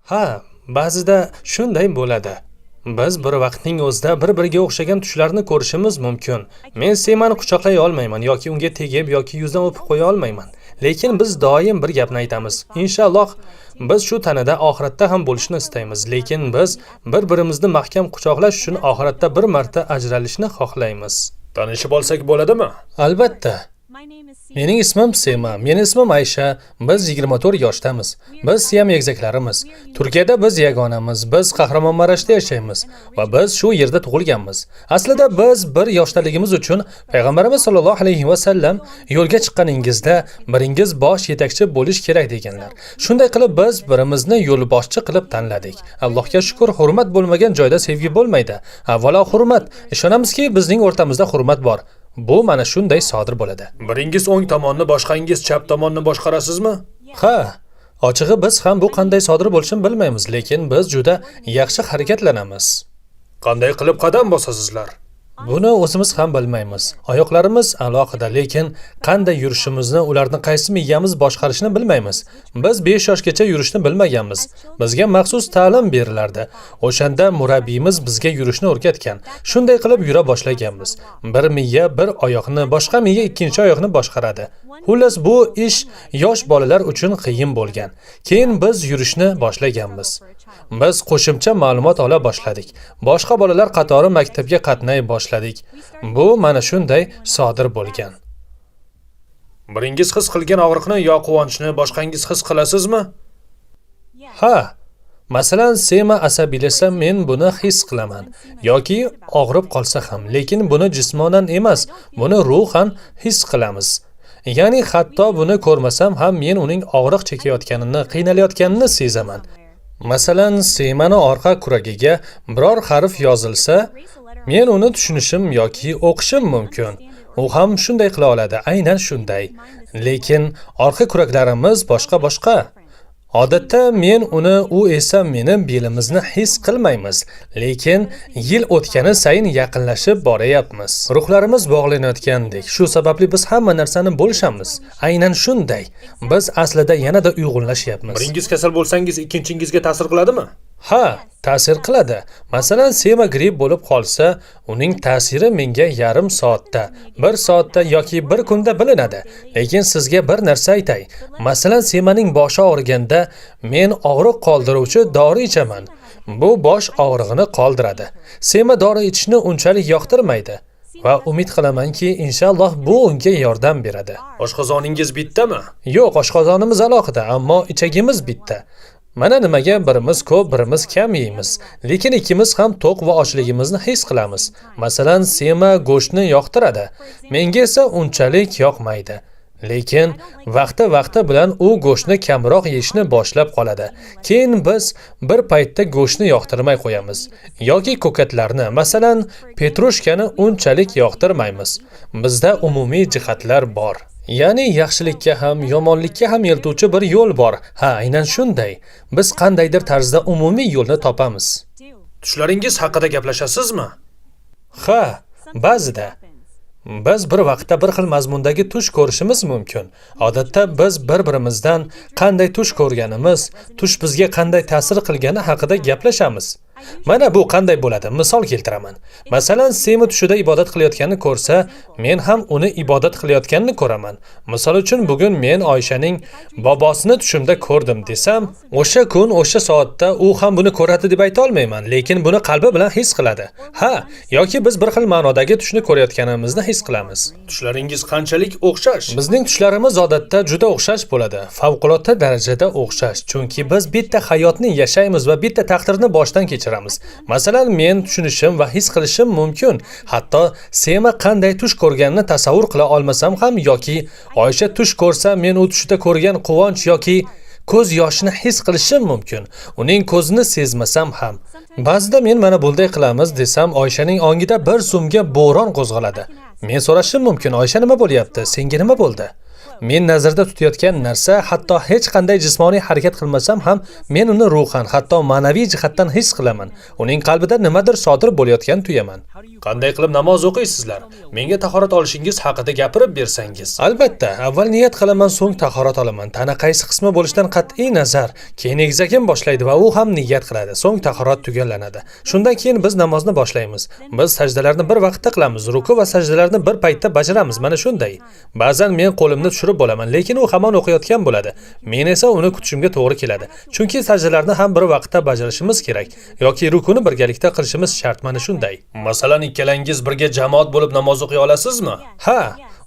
Ha, ba'zida shunday bo'ladi. Biz bir vaqtning o'zida bir-biriga o'xshagan tushlarni ko'rishimiz mumkin. Men Semani quchoqlay olmayman yoki unga tegib yoki yuzdan o'pib qo'ya olmayman. Lekin biz doim bir gapni aytamiz. Inshaalloh biz shu tanada oxiratda ham bo'lishni istaymiz, lekin biz bir-birimizni mahkam quchoqlash uchun oxiratda bir marta ajralishni xohlaymiz. Tanishib olsak bo'ladimi? Albatta. Mening ismim Sema, mening ismim Aysha. Biz 24 yoshdamiz. Biz Siyam egizaklarimiz. Turkiyada biz yagonamiz. Biz Qahramonmaraşda yashaymiz va biz shu yerda tug'ilganmiz. Aslida biz bir yoshdaligimiz uchun payg'ambarimiz sollallohu alayhi va sallam yo'lga chiqqaningizda biringiz bosh yetakchi bo'lish kerak deganlar. Shunday qilib biz birimizni yo'lboshchi qilib tanladik. Allohga shukr, hurmat bo'lmagan joyda sevgi bo'lmaydi. Avvalo hurmat. Ishonamizki, bizning o'rtamizda hurmat bor. Bu mana shunday sodir bo'ladi. Biringiz o'ng tomonni, boshqangiz chap tomonni boshqarasizmi? Ha, ochig'i biz ham bu qanday sodir bo'lishini bilmaymiz, lekin biz juda yaxshi harakatlanamiz. Qanday qilib qadam bosasizlar? Buni o'zimiz ham bilmaymiz. Oyoqlarimiz alohida, lekin qanday yurishimizni, ularni qaysi miyamiz boshqarishini bilmaymiz. Biz 5 yoshgacha yurishni bilmaganmiz. Bizga maxsus ta'lim berilardi. O'shanda murabbiyimiz bizga yurishni o'rgatgan. Shunday qilib yura boshlaganmiz. Bir miya bir oyoqni, boshqa miya ikkinchi oyoqni boshqaradi. Xullas bu ish yosh bolalar uchun qiyin bo'lgan. Keyin biz yurishni boshlaganmiz. Biz qo'shimcha ma'lumot ola boshladik. Boshqa bolalar qatori maktabga qatnay boshladik. Bu mana shunday sodir bo'lgan. Biringiz his qilgan og'riqni yo quvonchni boshqangiz his qilasizmi? Ha. Masalan, Sema asabiylasa men buni his qilaman yoki og'rib qolsa ham, lekin buni jismonan emas, buni ruhan his qilamiz. Ya'ni hatto buni ko'rmasam ham men uning og'riq chekayotganini, qiynalayotganini sezaman. Masalan, Semani orqa kuragiga biror harf yozilsa, men uni tushunishim yoki o'qishim mumkin. U ham shunday qila oladi, aynan shunday. Lekin orqa kuraklarimiz boshqa. Odatda men uni, u esa meni belimizni his qilmaymiz, lekin yil o'tgani sayin yaqinlashib borayapmiz. Ruhlarimiz bog'lanayotgandek. Shu sababli biz hamma narsani bo'lishamiz. Aynan shunday. Biz aslida yanada uyg'unlashyapmiz. Biringiz kasal bo'lsangiz, ikkinchingizga ta'sir qiladimi? Ha, ta'sir qiladi. Masalan, Sema gripp bo'lib qolsa, uning ta'siri menga yarim soatda, 1 soatda yoki 1 kunda bilinadi. Lekin sizga bir narsa aytay. Masalan, Semaning boshi og'riganda men og'riq qoldiruvchi dori ichaman. Bu bosh og'rig'ini qoldiradi. Sema dori ichishni unchalik yoqtirmaydi va umid qilamanki, inshaalloh bu unga yordam beradi. Oshqozoningiz bittami? Yo'q, oshqozonimiz alohida, ammo ichagimiz bitta. Mana nimaga birimiz ko'p, birimiz kam yeymiz. Lekin ikkimiz ham to'q va ochligimizni his qilamiz. Masalan, Sema go'shtni yoqtiradi. Menga esa unchalik yoqmaydi. Lekin vaqti bilan u go'shtni kamroq yeyishni boshlab qoladi. Keyin biz bir paytda go'shtni yoqtirmay qo'yamiz. Yoki ko'katlarni, masalan, petrushkani unchalik yoqtirmaymiz. Bizda umumiy jihatlar bor. Ya'ni yaxshilikka ham, yomonlikka ham eltuvchi bir yo'l bor. Ha, aynan shunday. Biz qandaydir tarzda umumiy yo'lni topamiz. Tushlaringiz haqida gaplashasizmi? Ha, ba'zida. Biz bir vaqtda bir xil mazmundagi tush ko'rishimiz mumkin. Odatda biz bir-birimizdan qanday tush ko'rganimiz, tush bizga qanday ta'sir qilgani haqida gaplashamiz. Mana bu qanday bo'ladi? Misol keltiraman. Masalan, Sema tushida ibodat qilayotganini ko'rsa, men ham uni ibodat qilayotganini ko'raman. Misol uchun bugun men Oyshaning bobosini tushimda ko'rdim desam, o'sha kun, o'sha soatda u ham buni ko'radi deb ayta olmayman, lekin buni qalbi bilan his qiladi. Ha, yoki biz bir xil ma'nodagi tushni ko'rayotganimizni his qilamiz. Tushlaringiz qanchalik o'xshash? Bizning tushlarimiz odatda juda o'xshash bo'ladi. Favqulodda darajada o'xshash, chunki biz bitta hayotni yashaymiz va bitta taqdirni boshdan kechiramiz. Masalan, men tushunishim va his qilishim mumkin. Hatto Sema qanday tush ko'rganini tasavvur qila olmasam ham yoki Oysha tush ko'rsa, men u tushda ko'rgan quvonch yoki ko'z yoshini his qilishim mumkin. Uning ko'zini sezmasam ham. Ba'zida men mana bunday qilamiz desam, Oyshaning ongida bir zumga bo'ron qo'zg'aladi. Men so'rashim mumkin, Oysha nima bo'lyapti? Senga nima bo'ldi? Men nazarda tutayotgan narsa, hatto hech qanday jismoniy harakat qilmasam ham, men uni ruhan, hatto ma'naviy jihatdan his qilaman. Uning qalbida nimadir sodir bo'layotgan tuyaman. Qanday qilib namoz o'qiysizlar? Menga tahorat olishingiz haqida gapirib bersangiz. Albatta, avval niyat qilaman, so'ng tahorat olaman. Tana qaysi qismi bo'lishidan qat'iy nazar, keyin egzakim boshlaydi va u ham niyat qiladi. So'ng tahorat tugallanadi. Shundan keyin biz namozni boshlaymiz. Biz sajdalarni bir vaqtda qilamiz, ruku va sajdalarni bir paytda bajaramiz. Mana shunday. Ba'zan men qo'limni tushirib bo'laman, lekin u hamon o'qiyotgan bo'ladi. Men esa uni kutishimga to'g'ri keladi. Chunki sajdalarni ham bir vaqtda bajarishimiz kerak yoki rukuni birgalikda qilishimiz shart. Mana shunday. Masalan, ikkalangiz birga jamoat bo'lib namoz o'qiy olasizmi? Ha,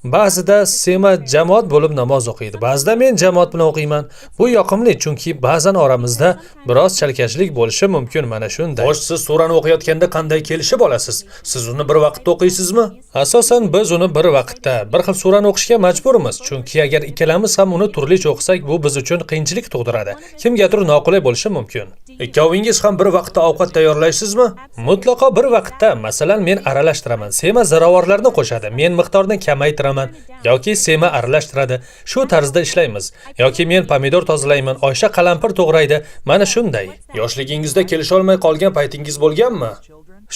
ba'zida Sema jamoat bo'lib namoz o'qiydi, ba'zida men jamoat bilan o'qiyman. Bu yoqimli, chunki ba'zan oramizda biroz chalkashlik bo'lishi mumkin. Mana shunday. Xo'sh, siz surani o'qiyotganda qanday kelishib olasiz? Siz uni bir vaqtda o'qiysizmi? Asosan biz uni bir vaqtda, bir xil surani o'qishga majburmiz, chunki agar ikkalamiz ham uni turlicha o'qisak, bu biz uchun qiyinchilik tug'diradi. Kimgadir noqulay bo'lishi mumkin. Ikkovingiz ham bir vaqtda ovqat tayyorlaysizmi? Mutlaqo bir vaqtda. Masalan, men aralashtiraman. Sema ziravorlarni qo'shadi. Men miqdorni kamaytiraman yoki Sema aralashtiradi. Shu tarzda ishlaymiz. Yoki men pomidor tozalayman, Oysha qalampir to'g'raydi. Mana shunday. Yoshligingizda kelisha olmay qolgan paytingiz bo'lganmi?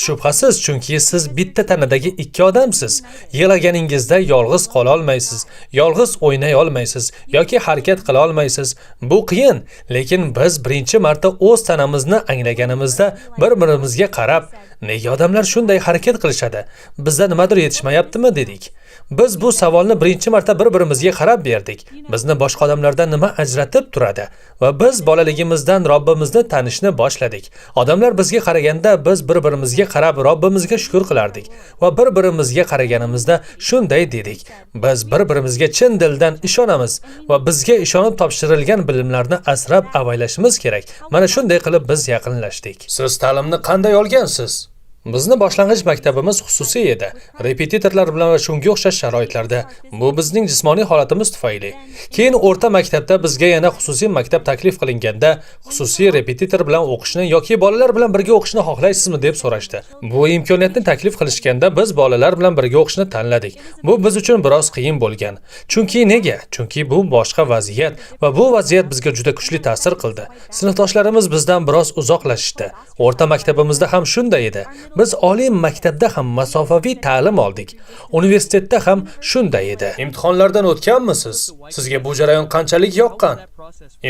Shubhasiz, chunki siz bitta tanadagi ikki odamsiz. Yig'laganingizda yolg'iz qola olmaysiz, yolg'iz o'ynay olmaysiz yoki harakat qila olmaysiz. Bu qiyin, lekin biz birinchi marta o'z tanamizni anglaganimizda bir-birimizga qarab, nega odamlar shunday harakat qilishadi? Bizda nimadir yetishmayaptimi dedik. Biz bu savolni birinchi marta bir-birimizga qarab berdik. Bizni boshqa odamlardan nima ajratib turadi? Va biz bolaligimizdan Robbimizni tanishni boshladik. Odamlar bizga qaraganda biz bir-birimizga qarab Robbimizga shukr qilardik va bir-birimizga qaraganimizda shunday dedik. Biz bir-birimizga chin dildan ishonamiz va bizga ishonib topshirilgan bilimlarni asrab avaylashimiz kerak. Mana shunday qilib biz yaqinlashdik. Siz ta'limni qanday olgansiz? Bizni boshlang'ich maktabimiz xususiy edi. Repetitorlar bilan va shunga o'xshash sharoitlarda. Bu bizning jismoniy holatimiz tufayli. Keyin o'rta maktabda bizga yana xususiy maktab taklif qilinganda, xususiy repetitor bilan o'qishni yoki bolalar bilan birga o'qishni xohlaysizmi deb so'rashdi. Bu imkoniyatni taklif qilishganda biz bolalar bilan birga o'qishni tanladik. Bu biz uchun biroz qiyin bo'lgan. Chunki nega? Chunki bu boshqa vaziyat va bu vaziyat bizga juda kuchli ta'sir qildi. Sinfdoshlarimiz bizdan biroz uzoqlashishdi. O'rta maktabimizda ham shunday edi. Biz oliy maktabda ham masofaviy ta'lim oldik. Universitetda ham shunday edi. Imtihonlardan o'tganmisiz? Sizga bu jarayon qanchalik yoqqan?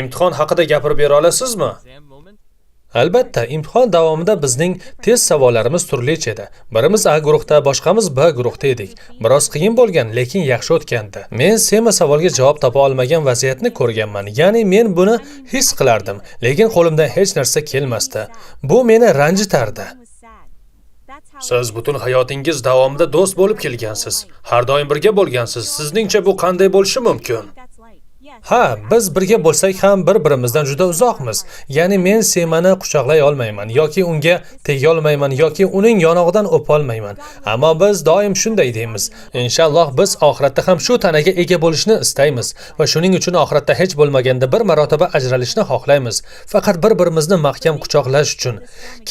Imtihon haqida gapirib bera olasizmi? Albatta, imtihon davomida bizning test savollarimiz turlicha edi. Birimiz A guruhda, boshqamiz B guruhda edik. Biroz qiyin bo'lgan, lekin yaxshi o'tgandi. Men Sema savolga javob topa olmagan vaziyatni ko'rganman. Ya'ni men buni his qilardim, lekin qo'limdan hech narsa kelmasdi. Bu meni ranjitardi. Siz butun hayotingiz davomida do'st bo'lib kelgansiz. Har doim birga bo'lgansiz. Sizningcha bu qanday bo'lishi mumkin? Ha, biz birga bo'lsak ham bir-birimizdan juda uzoqmiz. Ya'ni men Semani quchoqlay olmayman yoki unga tega olmayman yoki uning yonog'idan o'pa olmayman. Ammo biz doim shunday deymiz. Inshaalloh biz oxiratda ham shu tanaga ega bo'lishni istaymiz va shuning uchun oxiratda hech bo'lmaganda bir marotaba ajralishni xohlaymiz. Faqat bir-birimizni mahkam quchoqlash uchun.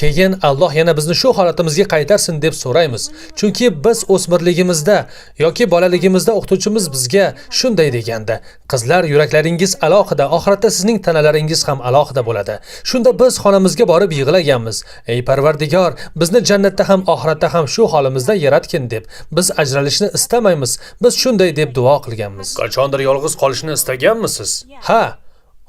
Keyin Alloh yana bizni shu holatimizga qaytarsin deb so'raymiz. Chunki biz o'smirligimizda yoki bolaligimizda o'qituvchimiz bizga shunday deganda, qizlar yuraklaringiz alohida, oxiratda sizning tanalaringiz ham alohida bo'ladi. Shunda biz xonamizga borib yig'laganmiz. Ey Parvardigor, bizni jannatda ham oxiratda ham shu holimizda yaratgin deb. Biz ajralishni istamaymiz. Biz shunday deb duo qilganmiz. Qachondir yolg'iz qolishni istaganmisiz? Ha.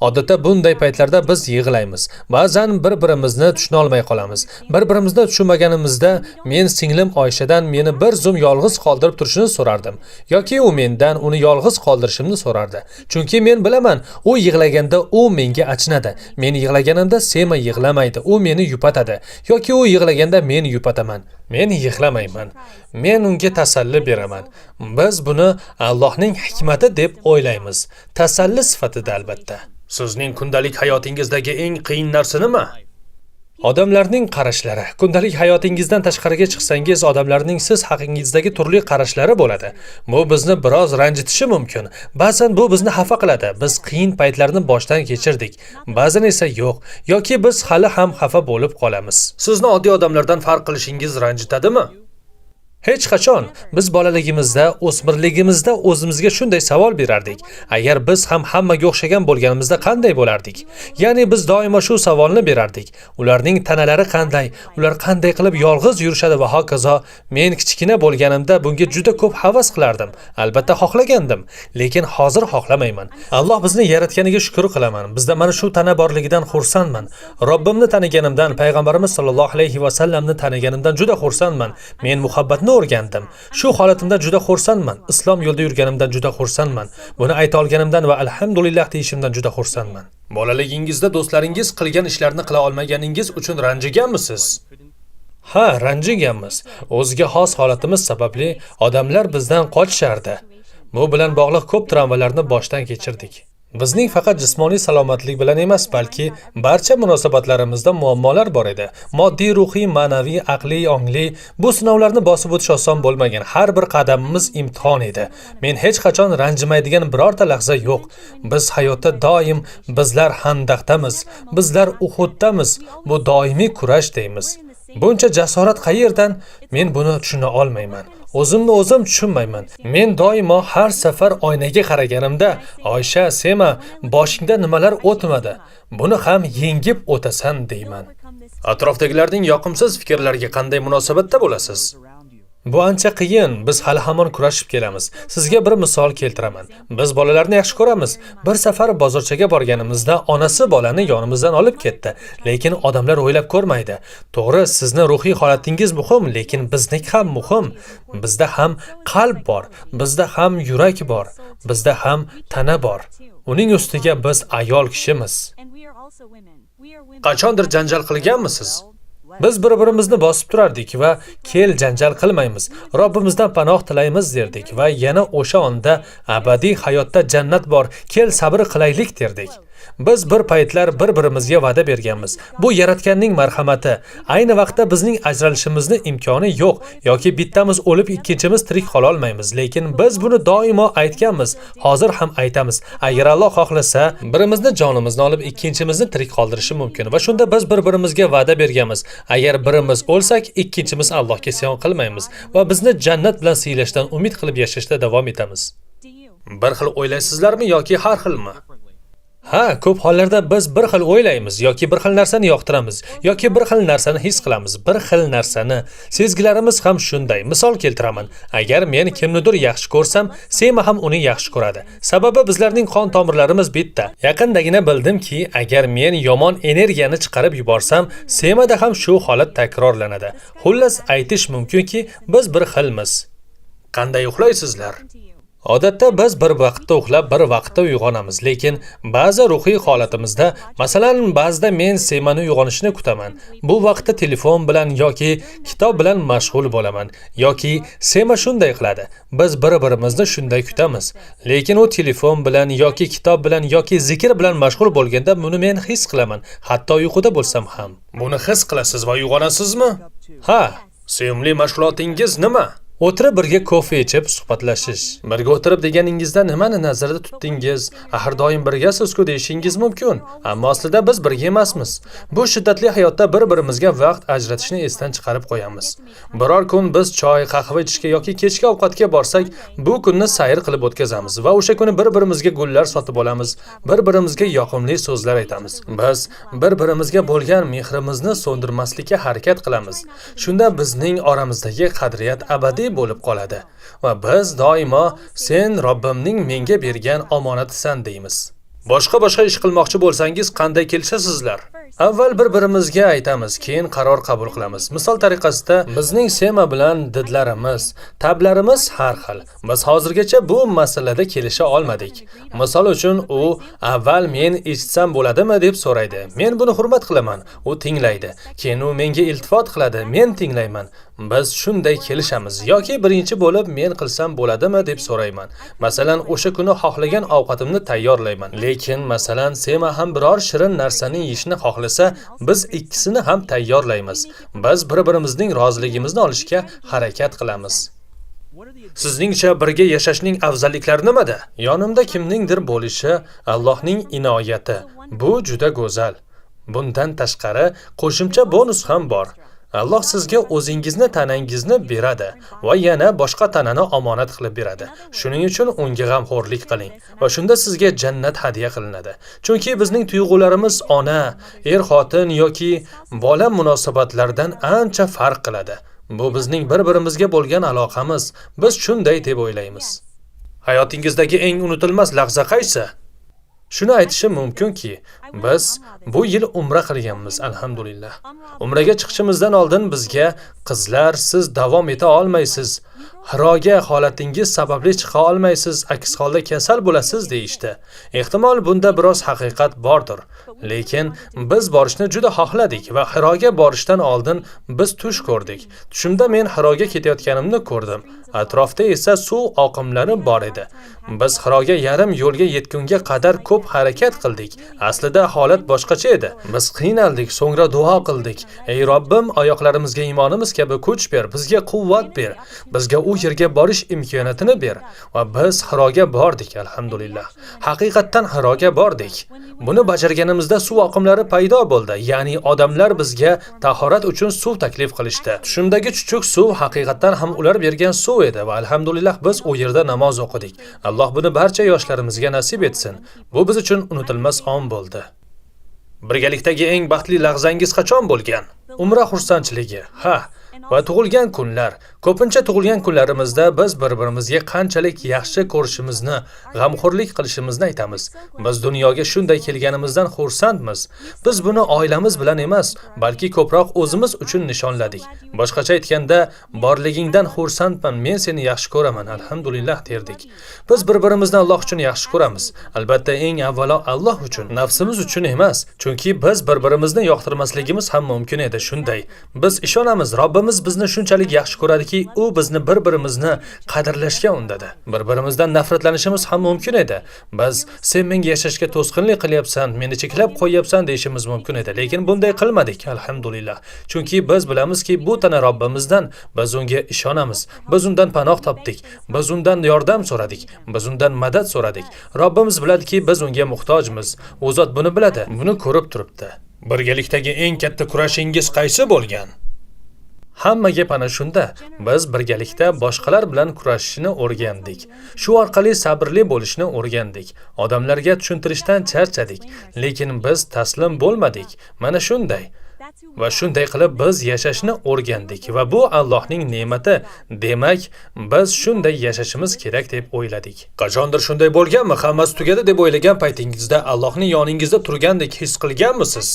Odatda bunday paytlarda biz yig'laymiz. Ba'zan bir-birimizni tushuna olmay qolamiz. Bir-birimizni tushunmaganimizda men singlim Oyshadan meni bir zum yolg'iz qoldirib turishini so'rardim yoki u mendan uni yolg'iz qoldirishimni so'rardi. Chunki men bilaman, u yig'laganda u menga achinadi. Men yig'laganimda Sema yig'lamaydi, u meni yupatadi yoki u yig'laganda men yupataman. Men yig'lamayman. Men unga tasalli beraman. Biz buni Allohning hikmati deb o'ylaymiz. Tasalli sifatida albatta. Sizning kundalik hayotingizdagi eng qiyin narsa nima? Odamlarning qarashlari. Kundalik hayotingizdan tashqariga chiqsangiz, odamlarning siz haqingizdagi turli qarashlari bo'ladi. Bu bizni biroz ranjitishi mumkin. Ba'zan bu bizni xafa qiladi. Biz qiyin paytlarni boshdan kechirdik. Ba'zan esa yo'q, yoki biz hali ham xafa bo'lib qolamiz. Sizni oddiy odamlardan farq qilishingiz ranjitadimi? Hech qachon biz bolaligimizda, o'smirligimizda o'zimizga shunday savol berardik. Agar biz ham hammaga o'xshagan bo'lganimizda qanday bo'lardik? Ya'ni biz doimo shu savolni berardik. Ularning tanalari qanday? Ular qanday qilib yolg'iz yurishadi va hokazo. Men kichkina bo'lganimda bunga juda ko'p havas qilardim. Albatta xohlagandim, lekin hozir xohlamayman. Alloh bizni yaratganiga shukr qilaman. Bizda mana shu tana borligidan xursandman. Robbimni taniganimdan, payg'ambarimiz sollallohu alayhi va sallamni taniganimdan juda xursandman. Men muhabbatni o'rgandim. Shu holatimda juda xursandman. Islom yo'lida yurganimdan juda xursandman. Buni ayta olganimdan va alhamdulillah deyishimdan juda xursandman. Bolaligingizda do'stlaringiz qilgan ishlarni qila olmaganingiz uchun ranjiganmisiz? Ha, ranjiganmiz. O'ziga xos holatimiz sababli odamlar bizdan qochishardi. Bu bilan bog'liq ko'p travmalarni boshdan kechirdik. Bizning faqat jismoniy salomatlik bilan emas, balki barcha munosabatlarimizda muammolar bor edi. Moddiy, ruhiy, ma'naviy, aqliy, ongli bu sinovlarni bosib o'tish oson bo'lmagan. Har bir qadamimiz imtihon edi. Men hech qachon ranjimaydigan birorta lahza yo'q. Biz hayotda doim bizlar Handaqdamiz, bizlar Uhuddamiz. Bu doimiy kurash deymiz. Buncha jasorat qayerdan? Men buni tushuna olmayman. O'zimni o'zim tushunmayman. Men doimo har safar oynaga qaraganimda, Oysha, Sema, boshingda nimalar o'tmadi? Buni ham yengib o'tasan deyman. Atrofdagilarning yoqimsiz fikrlariga qanday munosabatda bo'lasiz? Bu ancha qiyin. Biz hali hamon kurashib kelamiz. Sizga bir misol keltiraman. Biz bolalarni yaxshi ko'ramiz. Bir safar bozorchaga borganimizda onasi bolani yonimizdan olib ketdi. Lekin odamlar o'ylab ko'rmaydi. To'g'ri, sizni ruhiy holatingiz muhim, lekin bizniki ham muhim. Bizda ham qalb bor, bizda ham yurak bor, bizda ham tana bor. Uning ustiga biz ayol kishimiz. Qachondir janjal qilganmisiz? Biz bir-birimizni bosib turardik va kel janjal qilmaymiz. Robbimizdan panoh tilaymiz derdik va yana o'sha onda abadiy hayotda jannat bor. Kel sabr qilaylik derdik. Biz bir paytlar bir-birimizga va'da berganmiz. Bu yaratganning marhamati. Ayni vaqtda bizning ajralishimizni imkoni yo'q yoki bittamiz o'lib ikkinchimiz tirik qola olmaymiz, lekin biz buni doimo aytganmiz. Hozir ham aytamiz. Agar Alloh xohlasa, birimizni jonimizni olib ikkinchimizni tirik qoldirishi mumkin va shunda biz bir-birimizga va'da berganmiz. Agar birimiz o'lsak, ikkinchimiz Allohga isyon qilmaymiz va bizni jannat bilan siylashdan umid qilib yashashda davom etamiz. Bir xil o'ylaysizlarmi yoki har xilmi? Ha, ko'p hollarda biz bir xil o'ylaymiz yoki bir xil narsani yoqtiramiz yoki bir xil narsani his qilamiz, bir xil narsani. Sezgilarimiz ham shunday. Misol keltiraman. Agar men kimnidir yaxshi ko'rsam, Sema ham uni yaxshi ko'radi. Sababi bizlarning qon tomirlarimiz bitta. Yaqindagina bildimki, agar men yomon energiyani chiqarib yuborsam, Semada ham shu holat takrorlanadi. Xullas aytish mumkinki, biz bir xilmiz. Qanday uxlaysizlar? Odatda biz bir vaqtda uxlab, bir vaqtda uyg'onamiz, lekin ba'zi ruhiy holatimizda, masalan, ba'zida men Semani uyg'onishini kutaman. Bu vaqtda telefon bilan yoki kitob bilan mashg'ul bo'laman, yoki Sema shunday qiladi. Biz bir-birimizni shunday kutamiz. Lekin u telefon bilan yoki kitob bilan yoki zikr bilan mashg'ul bo'lganda buni men his qilaman, hatto uyquda bo'lsam ham. Buni his qilasiz va uyg'onasizmi? Ha, sevimli mashg'ulotingiz nima? O'tirib birga kofe ichib suhbatlashish. Birga o'tirib deganingizda nimani nazarda tutdingiz? Axir doim birgasiz-ku deyishingiz mumkin. Ammo aslida biz birga emasmiz. Bu shiddatli hayotda bir-birimizga vaqt ajratishni esdan chiqarib qo'yamiz. Biror kun biz choy, qahva ichishga yoki kechki ovqatga borsak, bu kunni sayr qilib o'tkazamiz va o'sha kuni bir-birimizga gullar sotib olamiz, bir-birimizga yoqimli so'zlar aytamiz. Biz bir-birimizga bo'lgan mehrimizni so'ndirmaslikka harakat qilamiz. Shunda bizning oramizdagi qadriyat abadiy bo'lib qoladi va biz doimo sen Robbimning menga bergan omonatisan deymiz. Boshqa ish qilmoqchi bo'lsangiz qanday kelishasizlar? Avval bir-birimizga aytamiz, keyin qaror qabul qilamiz. Misol tariqasida bizning Sema bilan didlarimiz, tablarimiz har xil. Biz hozirgacha bu masalada kelisha olmadik. Misol uchun u avval men eshitsam bo'ladimi deb so'raydi. Men buni hurmat qilaman. U tinglaydi. Keyin u menga iltifot qiladi. Men tinglayman. Biz shunday kelishamiz yoki birinchi bo'lib men qilsam bo'ladimi deb so'rayman. Masalan, o'sha kuni xohlagan ovqatimni tayyorlayman. Lekin masalan, Sema ham biror shirin narsani yeyishni xohlasa, biz ikkisini ham tayyorlaymiz. Biz bir-birimizning roziligimizni olishga harakat qilamiz. Sizningcha birga yashashning afzalliklari nimada? Yonimda kimningdir bo'lishi Allohning inoyati. Bu juda go'zal. Bundan tashqari qo'shimcha bonus ham bor. Alloh sizga o'zingizni tanangizni beradi va yana boshqa tanani omonat qilib beradi. Shuning uchun unga g'amxo'rlik qiling va shunda sizga jannat hadya qilinadi. Chunki bizning tuyg'ularimiz ona, er-xotin yoki bola munosabatlaridan ancha farq qiladi. Bu bizning bir-birimizga bo'lgan aloqamiz. Biz shunday deb o'ylaymiz. Hayotingizdagi eng unutilmas lahza qaysi? Shuni aytishim mumkinki, biz bu yil umra qilganmiz, alhamdulillah. Umraga chiqishimizdan oldin bizga qizlar siz davom eta olmaysiz, Hiroga holatingiz sababli chiqa olmaysiz, aks holda kasal bo'lasiz deyishdi. Ehtimol bunda biroz haqiqat bordir, lekin biz borishni juda xohladik va Hiroga borishdan oldin biz tush ko'rdik. Tushimda men Hiroga ketayotganimni ko'rdim. Atrofda esa suv oqimlari bor edi. Biz Hiroga yarim yo'lga yetgunga qadar ko'p harakat qildik. Aslida holat boshqacha edi. Biz qiynaldik, so'ngra duo qildik. Ey Robbim, oyoqlarimizga iymonimiz kabi kuch ber, bizga quvvat ber, bizga u yerga borish imkoniyatini ber va biz Hiroga bordik, alhamdulillah. Haqiqatan Hiroga bordik. Buni bajarganimizda suv oqimlari paydo bo'ldi, ya'ni odamlar bizga tahorat uchun suv taklif qilishdi. Tushimdagi chuchuk suv haqiqatan ham ular bergan suv edi va alhamdulillah biz u yerda namoz o'qidik. Alloh buni barcha yoshlarimizga nasib etsin. Bu biz uchun unutilmas on bo'ldi. Birgalikdagi eng baxtli lahzangiz qachon bo'lgan? Umra xursandchiligi. Va tug'ilgan kunlar. Ko'pincha tug'ilgan kunlarimizda biz bir-birimizga qanchalik yaxshi ko'rishimizni, g'amxo'rlik qilishimizni aytamiz. Biz dunyoga shunday kelganimizdan xursandmiz. Biz buni oilamiz bilan emas, balki ko'proq o'zimiz uchun nishonladik. Boshqacha aytganda, borligingdan xursandman, men seni yaxshi ko'raman, alhamdulillah derdik. Biz bir-birimizni Alloh uchun yaxshi ko'ramiz. Albatta eng avvalo Alloh uchun, nafsimiz uchun emas. Chunki biz bir-birimizni yoqtirmasligimiz ham mumkin edi shunday. Biz ishonamiz, Robbimiz bizni shunchalik yaxshi ko'radiki, u bizni bir-birimizni qadrlashga undadi. Bir-birimizdan nafratlanishimiz ham mumkin edi. Biz sen menga yashashga to'sqinlik qilyapsan, meni cheklab qo'yyapsan deyishimiz mumkin edi, lekin bunday qilmadik, alhamdulillah. Chunki biz bilamizki, bu tana Robbimizdan, biz unga ishonamiz. Biz undan panoh topdik, biz undan yordam so'radik, biz undan madad so'radik. Robbimiz biladiki, biz unga muhtojmiz. U zot buni biladi, buni ko'rib turibdi. Birgalikdagi eng katta kurashingiz qaysi bo'lgan? Hamma gap ana shunda. Biz birgalikda boshqalar bilan kurashishni o'rgandik. Shu orqali sabrli bo'lishni o'rgandik. Odamlarga tushuntirishdan charchadik, lekin biz taslim bo'lmadik. Mana shunday. Va shunday qilib biz yashashni o'rgandik va bu Allohning ne'mati. Demak, biz shunday yashashimiz kerak deb o'yladik. Qachondir shunday bo'lganmi? Hammasi tugadi deb o'ylagan paytingizda Allohning yoningizda turgandek his qilganmisiz?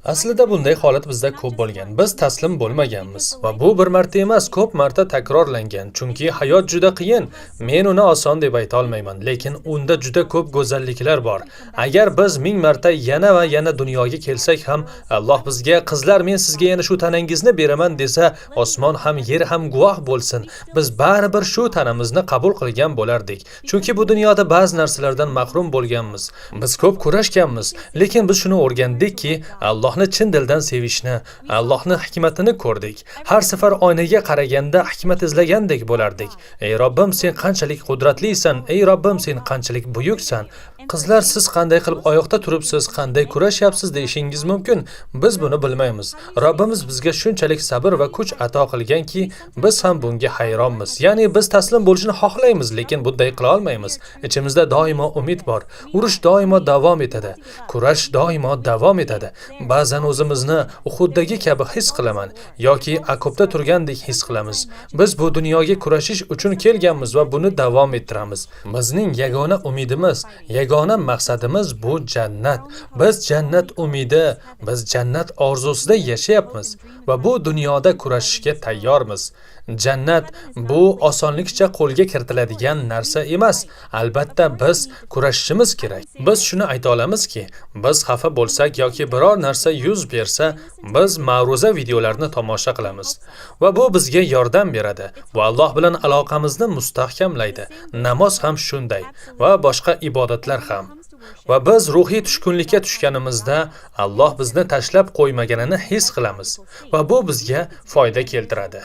Aslida bunday holat bizda ko'p bo'lgan. Biz taslim bo'lmaganmiz va bu bir marta emas, ko'p marta takrorlangan. Chunki hayot juda qiyin. Men uni oson deb ayta olmayman, lekin unda juda ko'p go'zalliklar bor. Agar biz 1000 marta yana va yana dunyoga kelsak ham, Alloh bizga qizlar men sizga yana shu tanangizni beraman desa, osmon ham yer ham guvoh bo'lsin. Biz baribir shu tanamizni qabul qilgan bo'lardik. Chunki bu dunyoda ba'zi narsalardan mahrum bo'lganmiz. Biz ko'p kurashganmiz, lekin biz shuni o'rgandikki, Allohni chin dildan sevishni, Allohni hikmatini ko'rdik. Har safar oynaga qaraganda hikmat izlagandek bo'lardik. Ey Robbim, sen qanchalik qudratlisan, ey Robbim, sen qanchalik buyuksan. Qizlar siz qanday qilib oyoqda turibsiz, qanday kurashyapsiz deyishingiz mumkin. Biz buni bilmaymiz. Robbimiz bizga shunchalik sabr va kuch ato qilganki, biz ham bunga hayronmiz. Ya'ni biz taslim bo'lishni xohlaymiz, lekin bunday qila olmaymiz. Ichimizda doimo umid bor. Urush doimo davom etadi. Kurash doimo davom etadi. Ba'zan o'zimizni Uhuddagi kabi his qilaman yoki Akobda turgandek his qilamiz. Biz bu dunyoga kurashish uchun kelganmiz va buni davom ettiramiz. Bizning yagona umidimiz, yagona maqsadimiz bu jannat. Biz jannat umidi, biz jannat orzusida yashayapmiz va bu dunyoda kurashishga tayyormiz. Jannat bu osonlikcha qo'lga kiritiladigan narsa emas. Albatta biz kurashishimiz kerak. Biz shuni ayta olamizki, biz xafa bo'lsak yoki biror narsa yuz bersa, biz ma'ruza videolarini tomosha qilamiz va bu bizga yordam beradi. Bu Alloh bilan aloqamizni mustahkamlaydi. Namoz ham shunday va boshqa ibodatlar ham. Va biz ruhiy tushkunlikka tushganimizda Alloh bizni tashlab qo'ymaganini his qilamiz va bu bizga foyda keltiradi.